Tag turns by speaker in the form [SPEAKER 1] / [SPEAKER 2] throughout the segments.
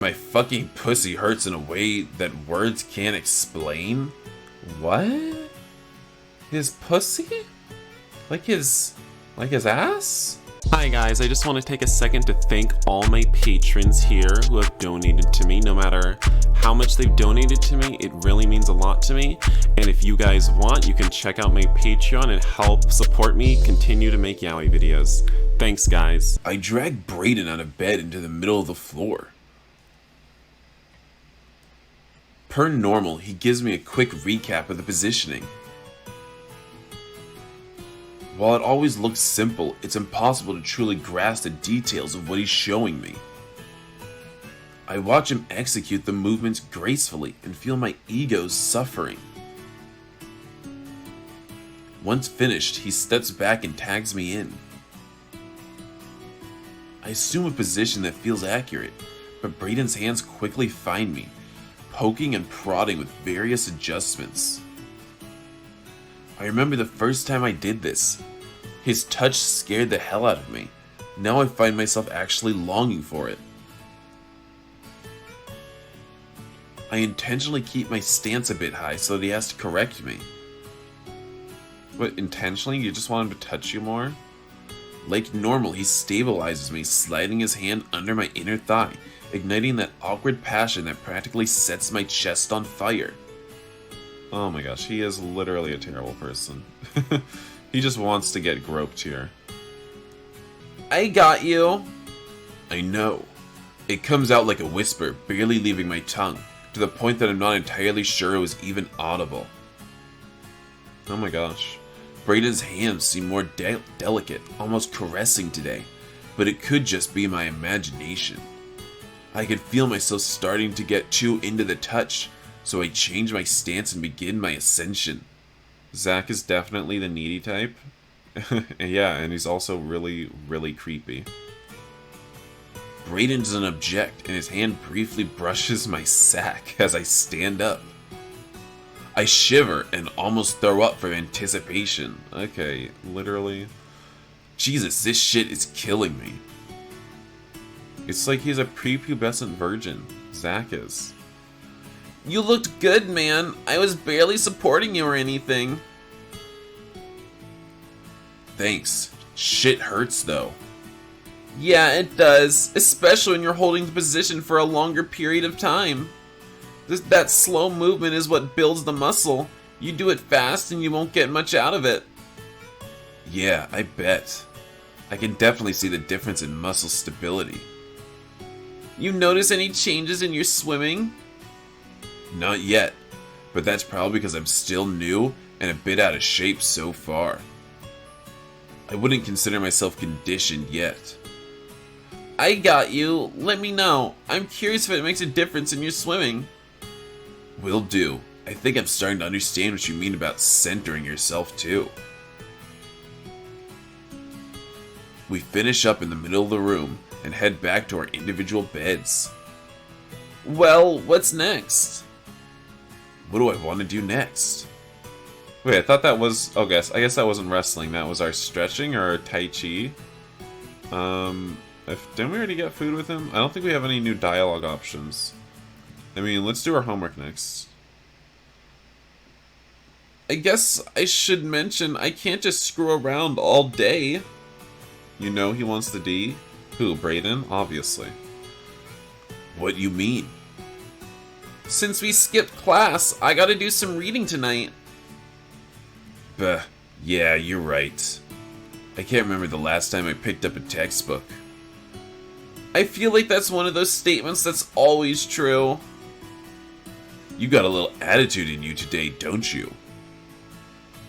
[SPEAKER 1] My fucking pussy hurts in a way that words can't explain? What? His pussy? Like his ass?
[SPEAKER 2] Hi guys, I just want to take a second to thank all my patrons here who have donated to me. No matter how much they've donated to me, it really means a lot to me. And if you guys want, you can check out my Patreon and help support me continue to make yaoi videos. Thanks guys.
[SPEAKER 1] I dragged Brayden out of bed into the middle of the floor. Per normal, he gives me a quick recap of the positioning. While it always looks simple, it's impossible to truly grasp the details of what he's showing me. I watch him execute the movements gracefully and feel my ego suffering. Once finished, he steps back and tags me in. I assume a position that feels accurate, but Brayden's hands quickly find me, poking and prodding with various adjustments. I remember the first time I did this. His touch scared the hell out of me. Now I find myself actually longing for it. I intentionally keep my stance a bit high so that he has to correct me.
[SPEAKER 2] What, intentionally? You just want him to touch you more?
[SPEAKER 1] Like normal, he stabilizes me, sliding his hand under my inner thigh, igniting that awkward passion that practically sets my chest on fire.
[SPEAKER 2] Oh my gosh, he is literally a terrible person. He just wants to get groped here.
[SPEAKER 1] I got you. I know. It comes out like a whisper, barely leaving my tongue, to the point that I'm not entirely sure it was even audible.
[SPEAKER 2] Oh my gosh.
[SPEAKER 1] Brayden's hands seem more delicate, almost caressing today, but it could just be my imagination. I could feel myself starting to get too into the touch, so I change my stance and begin my ascension.
[SPEAKER 2] Zach is definitely the needy type. Yeah, and he's also really, really creepy.
[SPEAKER 1] Brayden doesn't object, and his hand briefly brushes my sack as I stand up. I shiver and almost throw up from anticipation.
[SPEAKER 2] Okay, literally.
[SPEAKER 1] Jesus, this shit is killing me.
[SPEAKER 2] It's like he's a prepubescent virgin. Zach is.
[SPEAKER 1] You looked good, man. I was barely supporting you or anything. Thanks. Shit hurts, though. Yeah, it does. Especially when you're holding the position for a longer period of time. That slow movement is what builds the muscle. You do it fast and you won't get much out of it. Yeah, I bet. I can definitely see the difference in muscle stability. You notice any changes in your swimming? Not yet, but that's probably because I'm still new and a bit out of shape so far. I wouldn't consider myself conditioned yet. I got you. Let me know. I'm curious if it makes a difference in your swimming. Will do. I think I'm starting to understand what you mean about centering yourself too. We finish up in the middle of the room and head back to our individual beds. Well, what's next? What do I want to do next?
[SPEAKER 2] Wait, I thought that was... Oh, I guess that wasn't wrestling. That was our stretching or our Tai Chi. Didn't we already get food with him? I don't think we have any new dialogue options. I mean, let's do our homework next. I guess I should mention I can't just screw around all day. You know he wants the D? Who, Brayden? Obviously.
[SPEAKER 1] What do you mean? Since we skipped class, I gotta do some reading tonight. Yeah, you're right. I can't remember the last time I picked up a textbook. I feel like that's one of those statements that's always true. You got a little attitude in you today, don't you?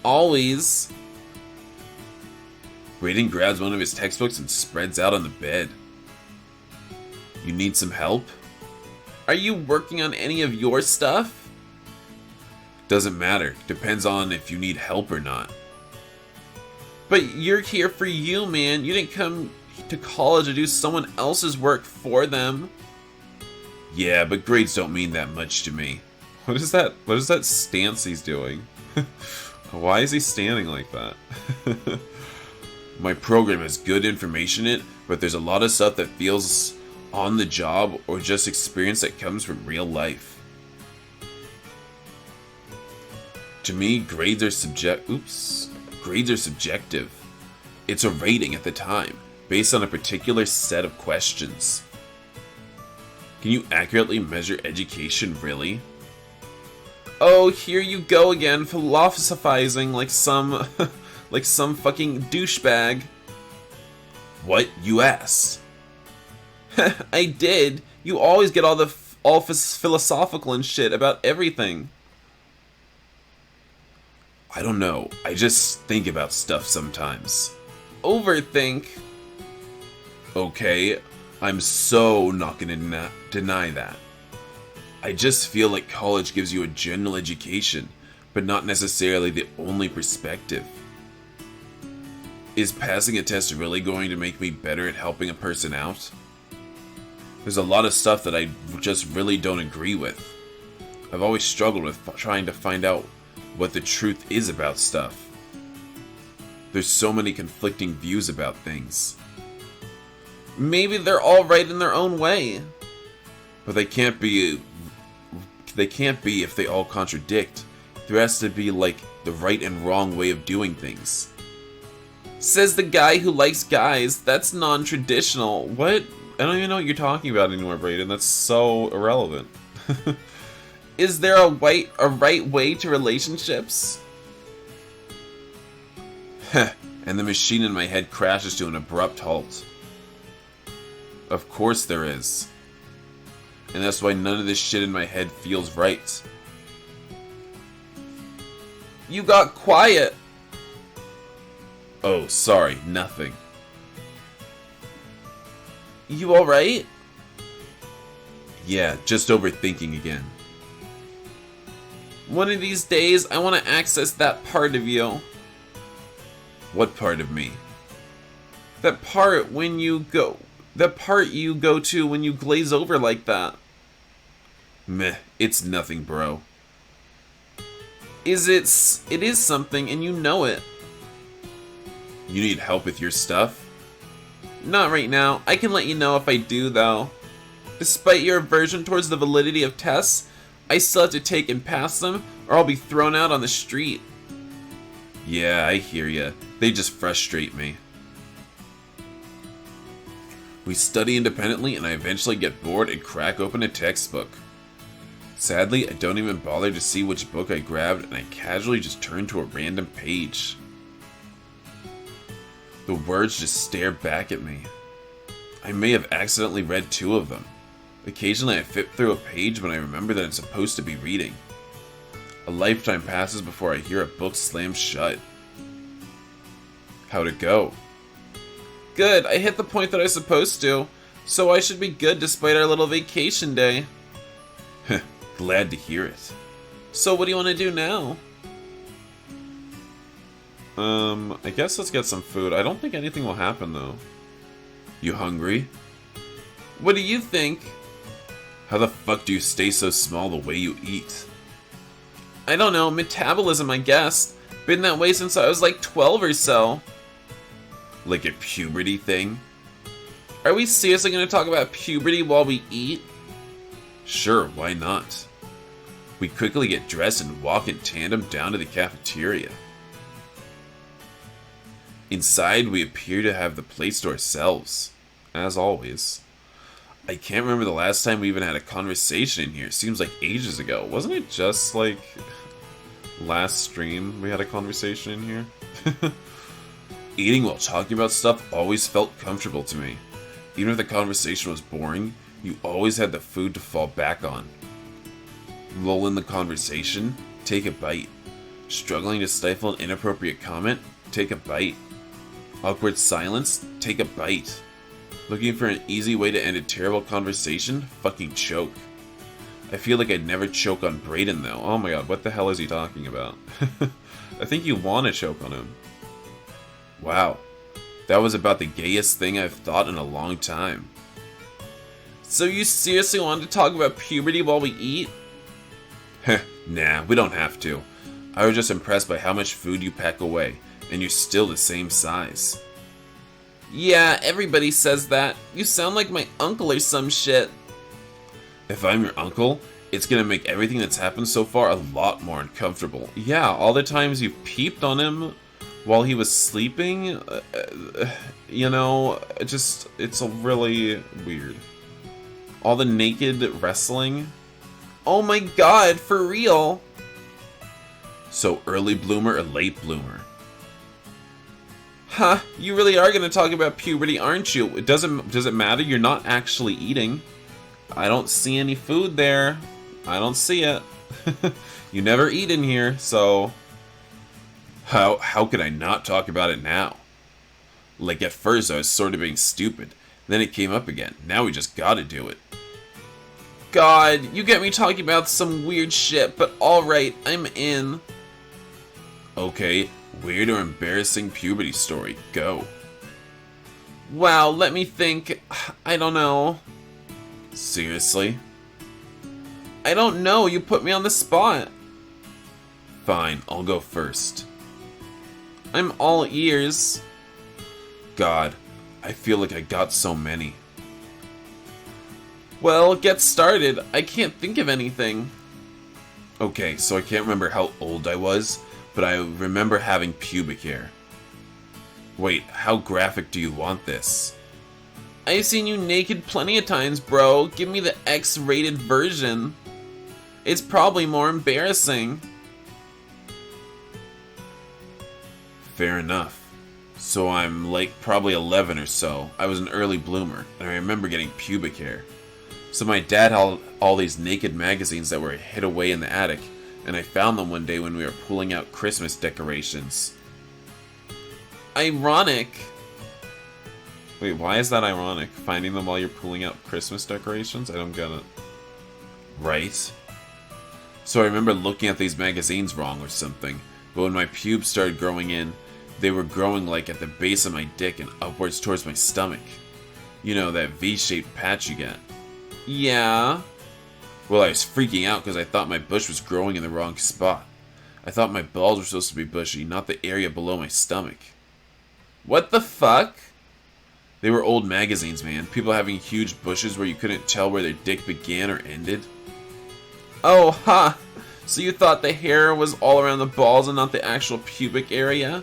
[SPEAKER 1] Always. Brayden grabs one of his textbooks and spreads out on the bed. You need some help? Are you working on any of your stuff? Doesn't matter. Depends on if you need help or not. But you're here for you, man. You didn't come to college to do someone else's work for them. Yeah, but grades don't mean that much to me.
[SPEAKER 2] What is that stance he's doing? Why is he standing like that?
[SPEAKER 1] My program has good information in it, but there's a lot of stuff that feels on the job, or just experience that comes from real life. To me, grades are subjective. It's a rating at the time, based on a particular set of questions. Can you accurately measure education, really? Oh, here you go again, philosophizing like some like some fucking douchebag. What? You asked. I did. You always get all philosophical and shit about everything. I don't know. I just think about stuff sometimes. Overthink. Okay, I'm so not gonna deny that. I just feel like college gives you a general education, but not necessarily the only perspective. Is passing a test really going to make me better at helping a person out? There's a lot of stuff that I just really don't agree with. I've always struggled with trying to find out what the truth is about stuff. There's so many conflicting views about things. Maybe they're all right in their own way, but they can't be if they all contradict. There has to be like the right and wrong way of doing things. Says the guy who likes guys. That's non-traditional. What? I don't even know what you're talking about anymore, Brayden. That's so irrelevant. Is there a right way to relationships? And the machine in my head crashes to an abrupt halt. Of course there is. And that's why none of this shit in my head feels right. You got quiet. Oh, sorry, nothing. You alright? Yeah, just overthinking again. One of these days, I want to access that part of you. What part of me? That part you go to when you glaze over like that. Meh, it's nothing, bro. It is something, and you know it. You need help with your stuff? Not right now. I can let you know if I do, though. Despite your aversion towards the validity of tests, I still have to take and pass them, or I'll be thrown out on the street. Yeah, I hear ya. They just frustrate me. We study independently, and I eventually get bored and crack open a textbook. Sadly, I don't even bother to see which book I grabbed, and I casually just turn to a random page. The words just stare back at me. I may have accidentally read 2 of them. Occasionally I flip through a page when I remember that I'm supposed to be reading. A lifetime passes before I hear a book slam shut. How'd it go? Good, I hit the point that I was supposed to, so I should be good despite our little vacation day. Glad to hear it. So what do you want to do now? I guess let's get some food. I don't think anything will happen, though. You hungry? What do you think? How the fuck do you stay so small the way you eat? I don't know, metabolism, I guess. Been that way since I was like 12 or so. Like a puberty thing? Are we seriously going to talk about puberty while we eat? Sure, why not? We quickly get dressed and walk in tandem down to the cafeteria. Inside, we appear to have the place to ourselves, as always. I can't remember the last time we even had a conversation in here. Seems like ages ago. Wasn't it just like last stream we had a conversation in here? Eating while talking about stuff always felt comfortable to me. Even if the conversation was boring, you always had the food to fall back on. Lull in the conversation, take a bite. Struggling to stifle an inappropriate comment, take a bite. Awkward silence, take a bite. Looking for an easy way to end a terrible conversation, fucking choke. I feel like I'd never choke on Brayden though. Oh my god, what the hell is he talking about? I think you want to choke on him. Wow, that was about the gayest thing I've thought in a long time. So you seriously wanted to talk about puberty while we eat? Heh, nah, we don't have to. I was just impressed by how much food you pack away, and you're still the same size. Yeah, everybody says that. You sound like my uncle or some shit. If I'm your uncle, it's gonna make everything that's happened so far a lot more uncomfortable. Yeah, all the times you peeped on him while he was sleeping, you know, it's a really weird. All the naked wrestling. Oh my god, for real? So early bloomer or late bloomer? Huh, you really are gonna talk about puberty, aren't you? Does it matter? You're not actually eating. I don't see any food there. I don't see it. You never eat in here, so how could I not talk about it now? Like at first I was sort of being stupid. Then it came up again. Now we just gotta do it. God, you get me talking about some weird shit, but alright, I'm in. Okay, weird or embarrassing puberty story, go. Wow, let me think. I don't know. Seriously? I don't know, you put me on the spot. Fine, I'll go first. I'm all ears. God, I feel like I got so many. Well, get started. I can't think of anything. Okay, so I can't remember how old I was, but I remember having pubic hair. Wait, how graphic do you want this? I've seen you naked plenty of times, bro. Give me the X-rated version. It's probably more embarrassing. Fair enough. So I'm like probably 11 or so. I was an early bloomer, and I remember getting pubic hair. So my dad had all these naked magazines that were hid away in the attic, and I found them one day when we were pulling out Christmas decorations. Ironic. Wait, why is that ironic? Finding them while you're pulling out Christmas decorations? I don't get it. Right? So I remember looking at these magazines wrong or something, but when my pubes started growing in, they were growing like at the base of my dick and upwards towards my stomach. You know, that V-shaped patch you get. Yeah. Well, I was freaking out because I thought my bush was growing in the wrong spot. I thought my balls were supposed to be bushy, not the area below my stomach. What the fuck? They were old magazines, man. People having huge bushes where you couldn't tell where their dick began or ended. Oh, ha! So you thought the hair was all around the balls and not the actual pubic area?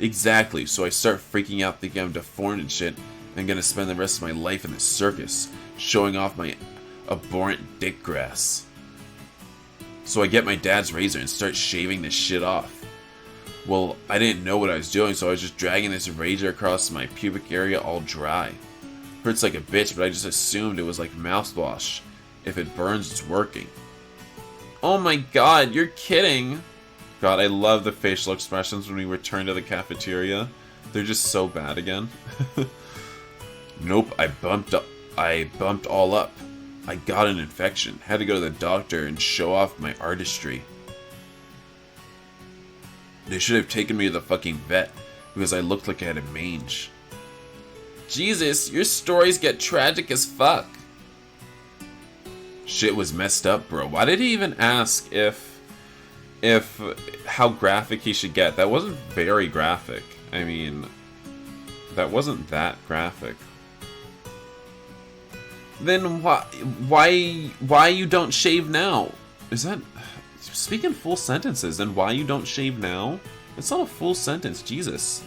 [SPEAKER 1] Exactly, so I start freaking out thinking I'm deformed and shit, and I'm gonna spend the rest of my life in the circus, showing off my abhorrent dick grass. So I get my dad's razor and start shaving this shit off. Well, I didn't know what I was doing, so I was just dragging this razor across my pubic area all dry. Hurts like a bitch, but I just assumed it was like mouthwash. If it burns, it's working. Oh my god, you're kidding! God, I love the facial expressions when we return to the cafeteria. They're just so bad again. Nope, I bumped all up. I got an infection. Had to go to the doctor and show off my artistry. They should have taken me to the fucking vet, because I looked like I had a mange. Jesus, your stories get tragic as fuck. Shit was messed up, bro. Why did he even ask if how graphic he should get? That wasn't very graphic. I mean, that wasn't that graphic. Then why you don't shave now? Is that speak in full sentences? Then why you don't shave now? It's not a full sentence, Jesus.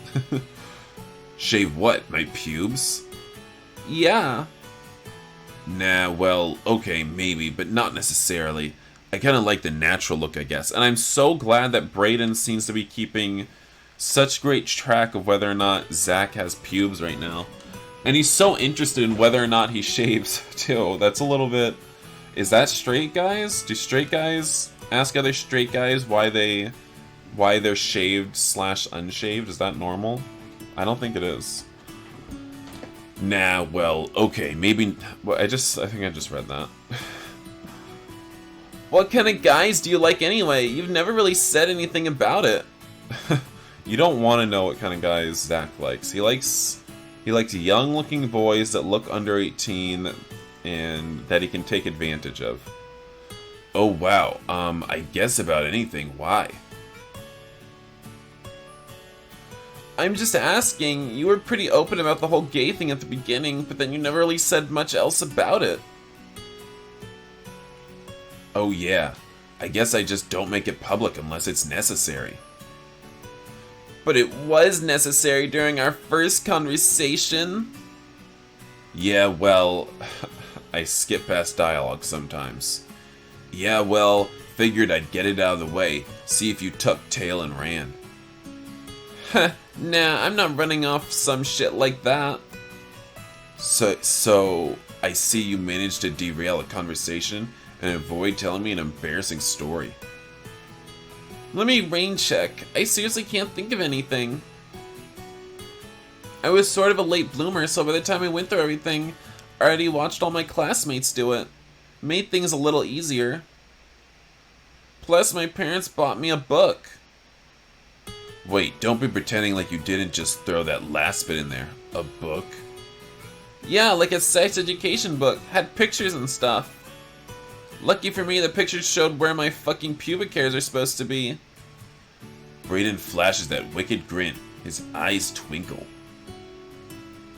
[SPEAKER 1] Shave what? My pubes? Yeah. Nah, well, okay, maybe, but not necessarily. I kind of like the natural look, I guess. And I'm so glad that Brayden seems to be keeping such great track of whether or not Zach has pubes right now. And he's so interested in whether or not he shaves, too. That's a little bit... Is that straight guys? Do straight guys ask other straight guys why they're shaved / unshaved? Is that normal? I don't think it is. Nah, well, okay, maybe... Well, I think I just read that. What kind of guys do you like anyway? You've never really said anything about it. You don't want to know what kind of guys Zach likes. He likes young-looking boys that look under 18 and that he can take advantage of. Oh, wow. I guess about anything. Why? I'm just asking. You were pretty open about the whole gay thing at the beginning, but then you never really said much else about it. Oh yeah, I guess I just don't make it public unless it's necessary. But it was necessary during our first conversation. Yeah, well, I skip past dialogue sometimes. Yeah, well, figured I'd get it out of the way, see if you tucked tail and ran. Heh, nah, I'm not running off some shit like that. So, I see you managed to derail a conversation and avoid telling me an embarrassing story. Let me rain check. I seriously can't think of anything. I was sort of a late bloomer, so by the time I went through everything, I already watched all my classmates do it. Made things a little easier. Plus, my parents bought me a book. Wait, don't be pretending like you didn't just throw that last bit in there. A book? Yeah, like a sex education book. Had pictures and stuff. Lucky for me, the pictures showed where my fucking pubic hairs are supposed to be. Brayden flashes that wicked grin. His eyes twinkle.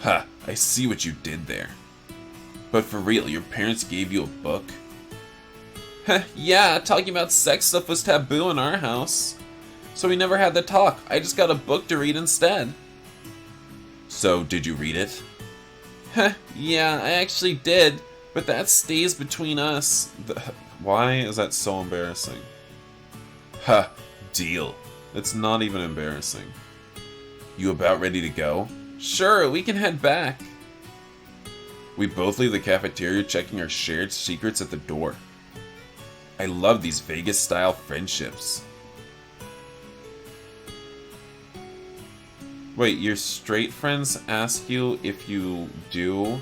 [SPEAKER 1] Ha, I see what you did there. But for real, your parents gave you a book? Heh, yeah, talking about sex stuff was taboo in our house. So we never had the talk. I just got a book to read instead. So, did you read it? Heh, yeah, I actually did. But that stays between us. Why is that so embarrassing? Ha, deal. It's not even embarrassing. You about ready to go? Sure, we can head back. We both leave the cafeteria checking our shared secrets at the door. I love these Vegas-style friendships. Wait, your straight friends ask you if you do,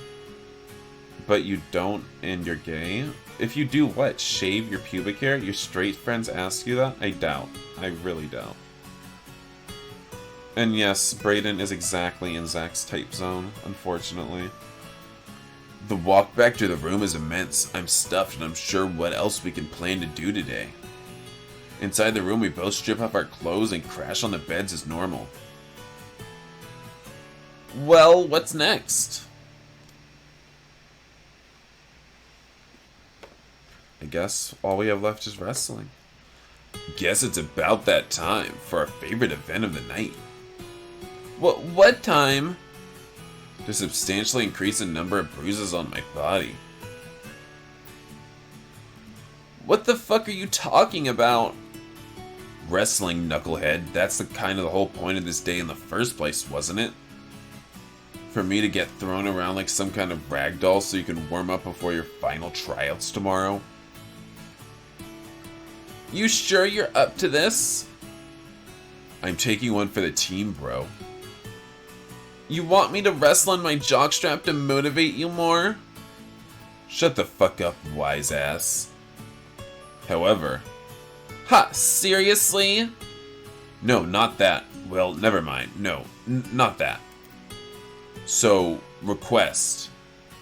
[SPEAKER 1] but you don't and you're gay? If you do what? Shave your pubic hair? Your straight friends ask you that? I doubt. I really doubt. And yes, Brayden is exactly in Zach's type zone, unfortunately. The walk back to the room is immense. I'm stuffed and I'm sure what else we can plan to do today. Inside the room, we both strip off our clothes and crash on the beds as normal. Well, what's next? I guess all we have left is wrestling. Guess it's about that time for our favorite event of the night. What time? To substantially increase the number of bruises on my body. What the fuck are you talking about? Wrestling, knucklehead. That's the whole point of this day in the first place, wasn't it? For me to get thrown around like some kind of ragdoll so you can warm up before your final tryouts tomorrow? You sure you're up to this? I'm taking one for the team, bro. You want me to wrestle on my jockstrap to motivate you more? Shut the fuck up, wise ass. However... Ha! Seriously? No, not that. Well, never mind. No, not that. So, request.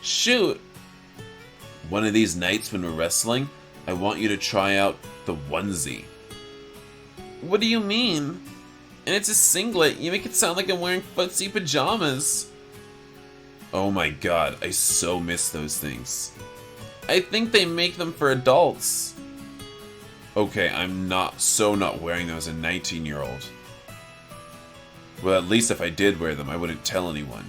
[SPEAKER 1] Shoot! One of these nights when we're wrestling, I want you to try out the onesie. What do you mean? And it's a singlet. You make it sound like I'm wearing footsie pajamas. Oh my god, I so miss those things. I think they make them for adults. Okay, I'm not wearing those as a 19-year-old. Well, at least if I did wear them, I wouldn't tell anyone.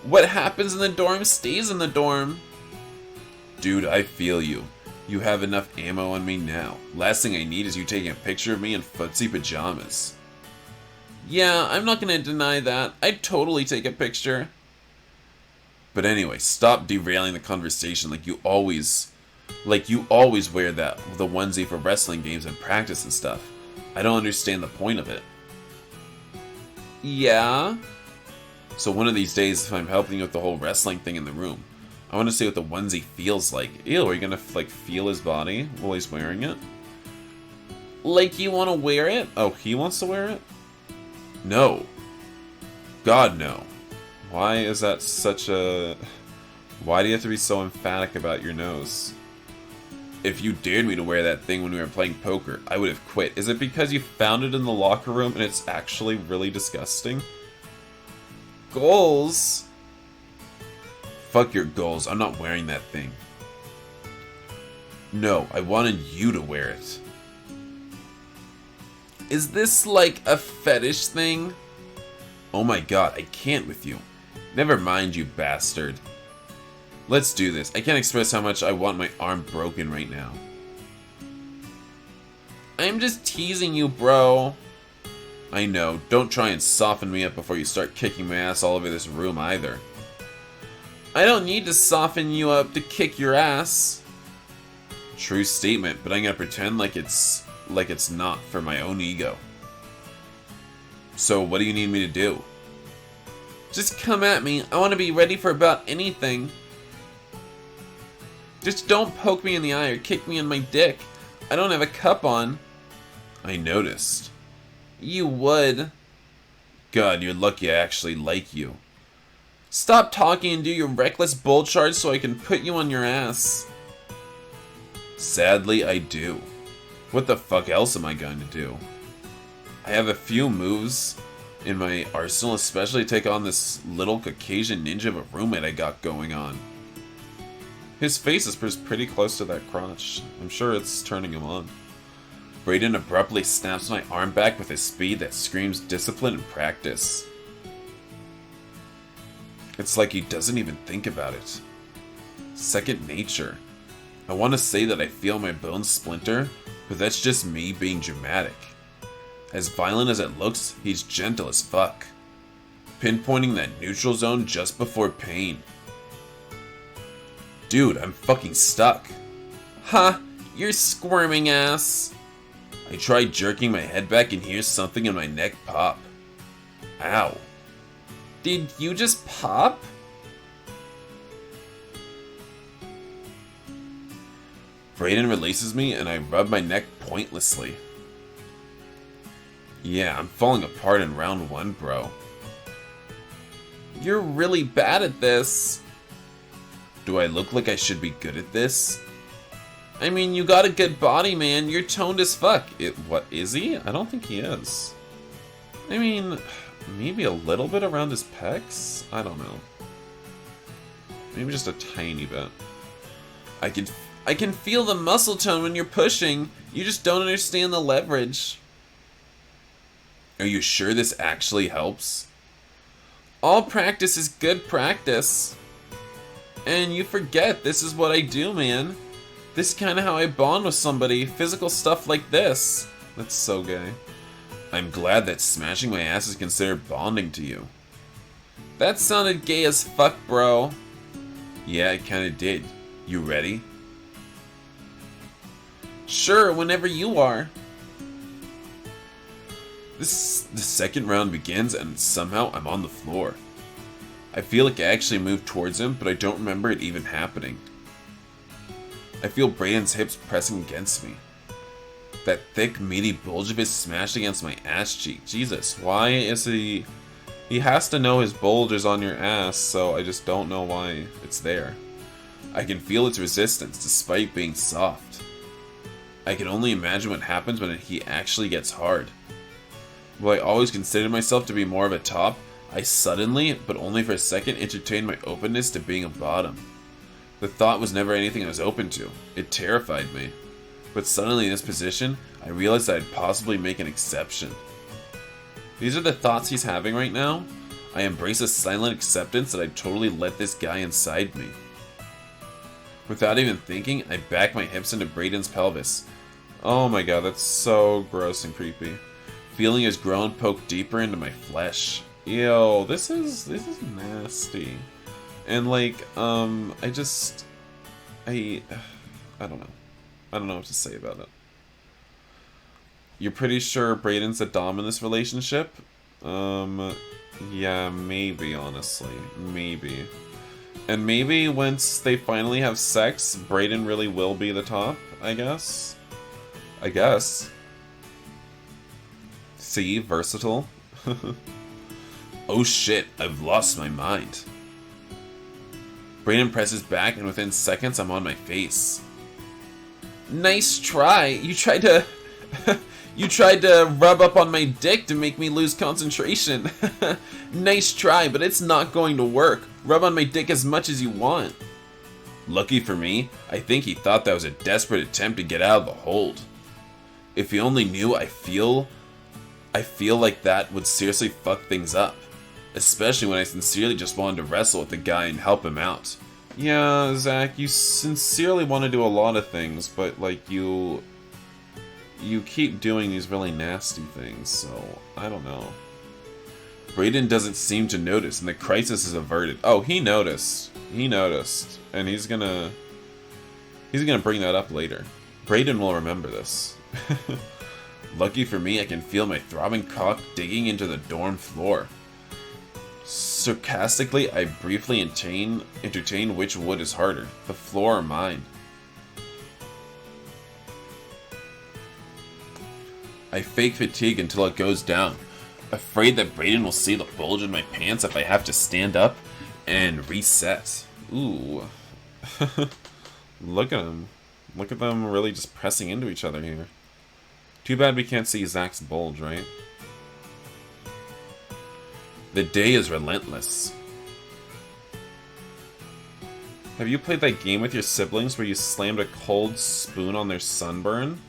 [SPEAKER 1] What happens in the dorm stays in the dorm. Dude, I feel you. You have enough ammo on me now. Last thing I need is you taking a picture of me in footsie pajamas. Yeah, I'm not gonna deny that. I'd totally take a picture. But anyway, stop derailing the conversation like you always wear the onesie for wrestling games and practice and stuff. I don't understand the point of it. Yeah? So one of these days, if I'm helping you with the whole wrestling thing in the room, I want to see what the onesie feels like. Ew, are you gonna feel his body while he's wearing it? Like you want to wear it? Oh, he wants to wear it? No. God, no. Why is that such a... Why do you have to be so emphatic about your nose? If you dared me to wear that thing when we were playing poker, I would have quit. Is it because you found it in the locker room and it's actually really disgusting? Goals? Fuck your goals. I'm not wearing that thing. No, I wanted you to wear it. Is this like a fetish thing? Oh my god, I can't with you. Never mind, you bastard. Let's do this. I can't express how much I want my arm broken right now. I'm just teasing you, bro. I know. Don't try and soften me up before you start kicking my ass all over this room either. I don't need to soften you up to kick your ass. True statement, but I'm gonna pretend like it's not for my own ego. So what do you need me to do? Just come at me. I want to be ready for about anything. Just don't poke me in the eye or kick me in my dick. I don't have a cup on. I noticed. You would. God, you're lucky I actually like you. Stop talking and do your reckless bull charge so I can put you on your ass. Sadly, I do. What the fuck else am I going to do? I have a few moves in my arsenal, especially take on this little Caucasian ninja of a roommate I got going on. His face is pretty close to that crotch. I'm sure it's turning him on. Brayden abruptly snaps my arm back with a speed that screams discipline and practice. It's like he doesn't even think about it. Second nature. I want to say that I feel my bones splinter, but that's just me being dramatic. As violent as it looks, he's gentle as fuck. Pinpointing that neutral zone just before pain. Dude, I'm fucking stuck. Ha! You're squirming ass. I try jerking my head back and hear something in my neck pop. Ow. Did you just pop? Brayden releases me and I rub my neck pointlessly. Yeah, I'm falling apart in round 1, bro. You're really bad at this. Do I look like I should be good at this? I mean, you got a good body, man. You're toned as fuck. What, is he? I don't think he is. I mean, maybe a little bit around his pecs? I don't know. Maybe just a tiny bit. I can feel the muscle tone when you're pushing. You just don't understand the leverage. Are you sure this actually helps? All practice is good practice. And you forget this is what I do, man. This is kind of how I bond with somebody. Physical stuff like this. That's so gay. I'm glad that smashing my ass is considered bonding to you. That sounded gay as fuck, bro. Yeah, it kinda did. You ready? Sure, whenever you are. The second round begins and somehow I'm on the floor. I feel like I actually moved towards him, but I don't remember it even happening. I feel Brayden's hips pressing against me. That thick, meaty bulge of his smashed against my ass cheek. Jesus, why is he... He has to know his bulge is on your ass, so I just don't know why it's there. I can feel its resistance, despite being soft. I can only imagine what happens when he actually gets hard. While I always considered myself to be more of a top, I suddenly, but only for a second, entertained my openness to being a bottom. The thought was never anything I was open to. It terrified me. But suddenly in this position, I realized that I'd possibly make an exception. These are the thoughts he's having right now. I embrace a silent acceptance that I'd totally let this guy inside me. Without even thinking, I back my hips into Brayden's pelvis. Oh my god, that's so gross and creepy. Feeling his groin poke deeper into my flesh. Ew, this is nasty. And like, I don't know. I don't know what to say about it. You're pretty sure Brayden's the dom in this relationship? Yeah, maybe, honestly. Maybe. And maybe once they finally have sex, Brayden really will be the top, I guess. See, versatile. Oh shit, I've lost my mind. Brayden presses back and within seconds I'm on my face. Nice try. You tried to... you tried to rub up on my dick to make me lose concentration. Nice try, but it's not going to work. Rub on my dick as much as you want. Lucky for me, I think he thought that was a desperate attempt to get out of the hold. If he only knew, I feel like that would seriously fuck things up. Especially when I sincerely just wanted to wrestle with the guy and help him out. Yeah, Zach, you sincerely want to do a lot of things, but like you keep doing these really nasty things, so I don't know. Brayden doesn't seem to notice, and the crisis is averted. Oh, he noticed. He noticed. And he's gonna bring that up later. Brayden will remember this. Lucky for me, I can feel my throbbing cock digging into the dorm floor. Sarcastically, I briefly entertain which wood is harder, the floor or mine. I fake fatigue until it goes down, afraid that Brayden will see the bulge in my pants if I have to stand up and reset. Ooh. Look at him. Look at them really just pressing into each other here. Too bad we can't see Zach's bulge, right? The day is relentless. Have you played that game with your siblings where you slammed a cold spoon on their sunburn?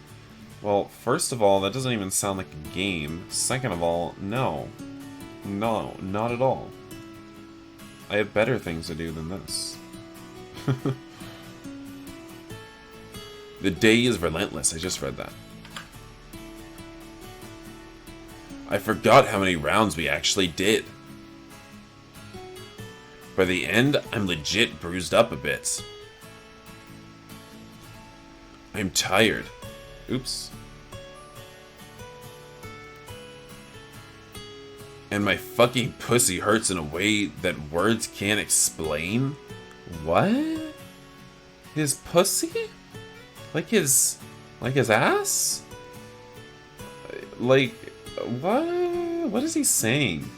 [SPEAKER 1] Well, first of all, that doesn't even sound like a game. Second of all, no. No, not at all. I have better things to do than this. The day is relentless. I just read that. I forgot how many rounds we actually did. By the end, I'm legit bruised up a bit. I'm tired. Oops. And my fucking pussy hurts in a way that words can't explain? What? His pussy? Like his ass? Like, what? What is he saying?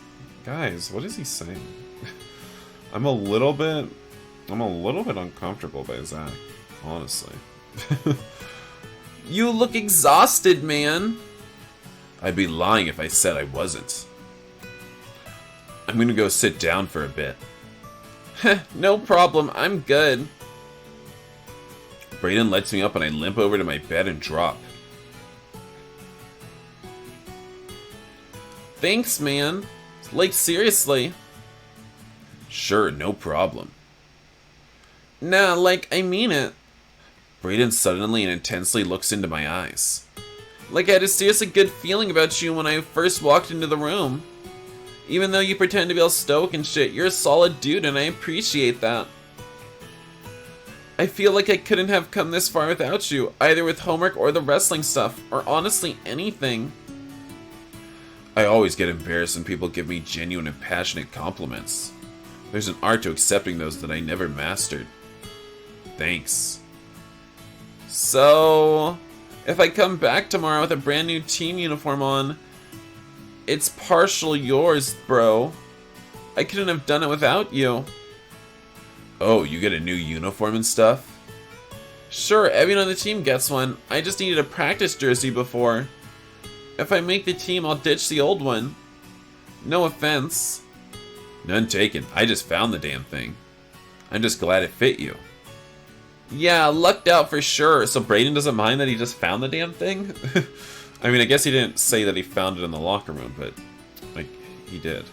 [SPEAKER 1] Guys, what is he saying? I'm a little bit uncomfortable by Zach, honestly. You look exhausted, man. I'd be lying if I said I wasn't. I'm gonna go sit down for a bit. No problem, I'm good. Brayden lets me up and I limp over to my bed and drop. Thanks, man. Like, seriously. Sure, no problem. Nah, like, I mean it. Brayden suddenly and intensely looks into my eyes. Like I had a seriously good feeling about you when I first walked into the room. Even though you pretend to be all stoic and shit, you're a solid dude and I appreciate that. I feel like I couldn't have come this far without you, either with homework or the wrestling stuff, or honestly anything. I always get embarrassed when people give me genuine and passionate compliments. There's an art to accepting those that I never mastered. Thanks. So, if I come back tomorrow with a brand new team uniform on, it's partial yours, bro. I couldn't have done it without you. Oh, you get a new uniform and stuff? Sure, everyone on the team gets one. I just needed a practice jersey before. If I make the team, I'll ditch the old one. No offense. None taken. I just found the damn thing. I'm just glad it fit you. Yeah, lucked out for sure. So Brayden doesn't mind that he just found the damn thing? I mean, I guess he didn't say that he found it in the locker room, but, like, he did.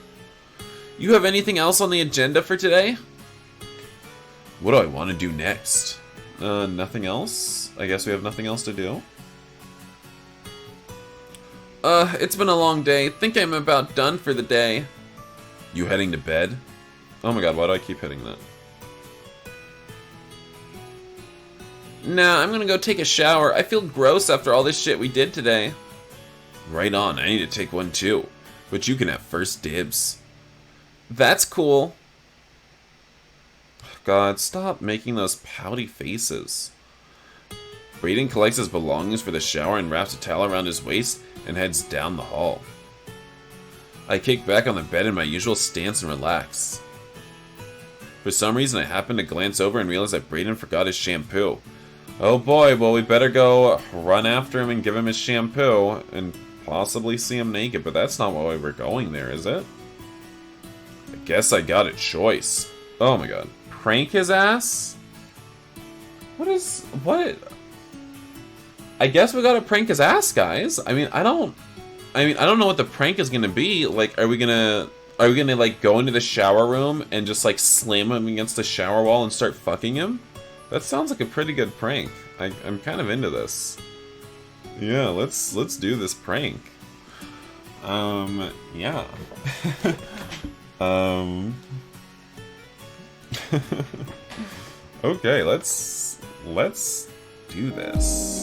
[SPEAKER 1] You have anything else on the agenda for today? What do I want to do next? Nothing else? I guess we have nothing else to do. It's been a long day. Think I'm about done for the day. You heading to bed? Oh my god, why do I keep hitting that? Nah, I'm gonna go take a shower. I feel gross after all this shit we did today. Right on, I need to take one too. But you can have first dibs. That's cool. God, stop making those pouty faces. Brayden collects his belongings for the shower and wraps a towel around his waist and heads down the hall. I kick back on the bed in my usual stance and relax. For some reason, I happen to glance over and realize that Brayden forgot his shampoo. Oh boy, well we better go run after him and give him his shampoo and possibly see him naked, but that's not why we're going there, is it? I guess I got a choice. Oh my god. Prank his ass? What? I guess we gotta prank his ass, guys. I mean, I don't know what the prank is gonna be. Like, are we gonna like go into the shower room and just like slam him against the shower wall and start fucking him? That sounds like a pretty good prank. I'm kind of into this. Yeah, let's do this prank. Yeah. Okay, let's do this.